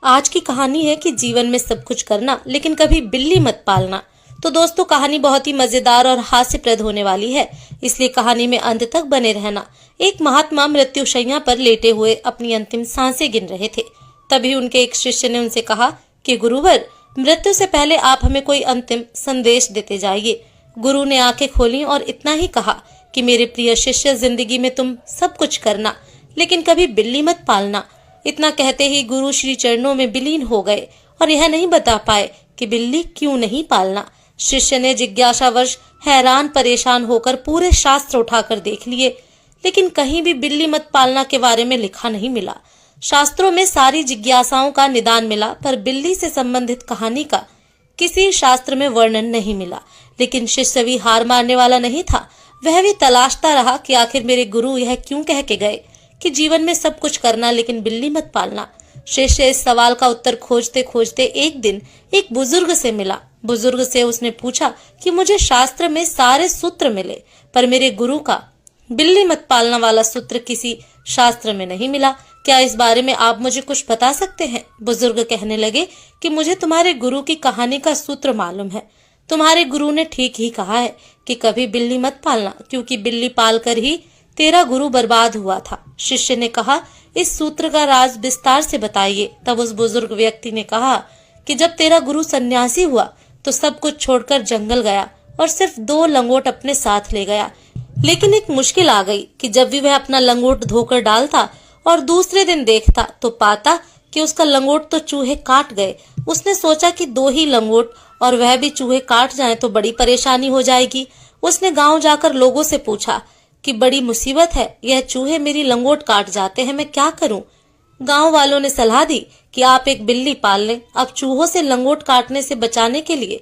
आज की कहानी है कि जीवन में सब कुछ करना लेकिन कभी बिल्ली मत पालना। तो दोस्तों, कहानी बहुत ही मजेदार और हास्यप्रद होने वाली है, इसलिए कहानी में अंत तक बने रहना। एक महात्मा मृत्युशैया पर लेटे हुए अपनी अंतिम सांसें गिन रहे थे। तभी उनके एक शिष्य ने उनसे कहा कि गुरुवर, मृत्यु से पहले आप हमें कोई अंतिम संदेश देते जाइए। गुरु ने आंखें खोली और इतना ही कहा कि मेरे प्रिय शिष्य, जिंदगी में तुम सब कुछ करना लेकिन कभी बिल्ली मत पालना। इतना कहते ही गुरु श्री चरणों में विलीन हो गए और यह नहीं बता पाए कि बिल्ली क्यों नहीं पालना। शिष्य ने जिज्ञासावश हैरान परेशान होकर पूरे शास्त्र उठाकर देख लिए, लेकिन कहीं भी बिल्ली मत पालना के बारे में लिखा नहीं मिला। शास्त्रों में सारी जिज्ञासाओं का निदान मिला, पर बिल्ली से संबंधित कहानी का किसी शास्त्र में वर्णन नहीं मिला। लेकिन शिष्य भी हार मारने वाला नहीं था। वह भी तलाशता रहा कि आखिर मेरे गुरु यह क्यों कह के गए कि जीवन में सब कुछ करना लेकिन बिल्ली मत पालना। शिष्य इस सवाल का उत्तर खोजते खोजते एक दिन एक बुजुर्ग से मिला। बुजुर्ग से उसने पूछा कि मुझे शास्त्र में सारे सूत्र मिले, पर मेरे गुरु का बिल्ली मत पालना वाला सूत्र किसी शास्त्र में नहीं मिला। क्या इस बारे में आप मुझे कुछ बता सकते हैं? बुजुर्ग कहने लगे कि मुझे तुम्हारे गुरु की कहानी का सूत्र मालूम है। तुम्हारे गुरु ने ठीक ही कहा है कि कभी बिल्ली मत पालना, क्योंकि बिल्ली पालकर ही तेरा गुरु बर्बाद हुआ था। शिष्य ने कहा, इस सूत्र का राज विस्तार से बताइए। तब उस बुजुर्ग व्यक्ति ने कहा कि जब तेरा गुरु सन्यासी हुआ तो सब कुछ छोड़कर जंगल गया और सिर्फ 2 लंगोट अपने साथ ले गया। लेकिन एक मुश्किल आ गई कि जब भी वह अपना लंगोट धोकर डालता और दूसरे दिन देखता तो पाता कि उसका लंगोट तो चूहे काट गए। उसने सोचा कि 2 ही लंगोट और वह भी चूहे काट जाएं तो बड़ी परेशानी हो जाएगी। उसने गांव जाकर लोगों से पूछा कि बड़ी मुसीबत है, यह चूहे मेरी लंगोट काट जाते हैं, मैं क्या करूं? गांव वालों ने सलाह दी कि आप एक बिल्ली पाल लें। अब चूहों से लंगोट काटने से बचाने के लिए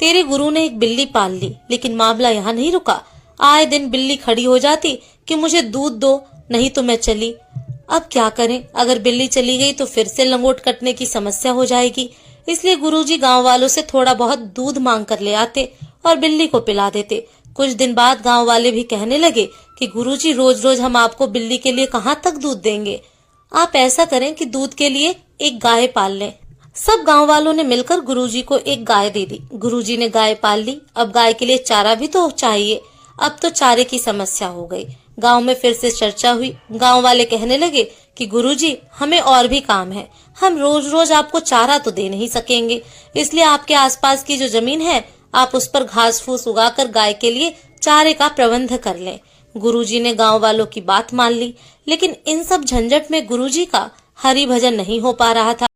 तेरे गुरु ने एक बिल्ली पाल ली। लेकिन मामला यहाँ नहीं रुका। आए दिन बिल्ली खड़ी हो जाती कि मुझे दूध दो, नहीं तो मैं चली। अब क्या करें? अगर बिल्ली चली गई तो फिर से लंगोट कटने की समस्या हो जाएगी। इसलिए गुरुजी गांव वालों से थोड़ा बहुत दूध मांग कर ले आते और बिल्ली को पिला देते। कुछ दिन बाद गांव वाले भी कहने लगे कि गुरुजी, रोज रोज हम आपको बिल्ली के लिए कहाँ तक दूध देंगे। आप ऐसा करें कि दूध के लिए एक गाय पाल लें। सब गांव वालों ने मिलकर गुरुजी को एक गाय दे दी। गुरुजी ने गाय पाल ली। अब गाय के लिए चारा भी तो चाहिए। अब तो चारे की समस्या हो गई। गांव में फिर से चर्चा हुई। गांव वाले कहने लगे कि गुरुजी, हमें और भी काम है, हम रोज रोज आपको चारा तो दे नहीं सकेंगे, इसलिए आपके आसपास की जो जमीन है आप उस पर घास फूस उगाकर गाय के लिए चारे का प्रबंध कर लें। गुरुजी ने गांव वालों की बात मान ली, लेकिन इन सब झंझट में गुरुजी का हरि भजन नहीं हो पा रहा था।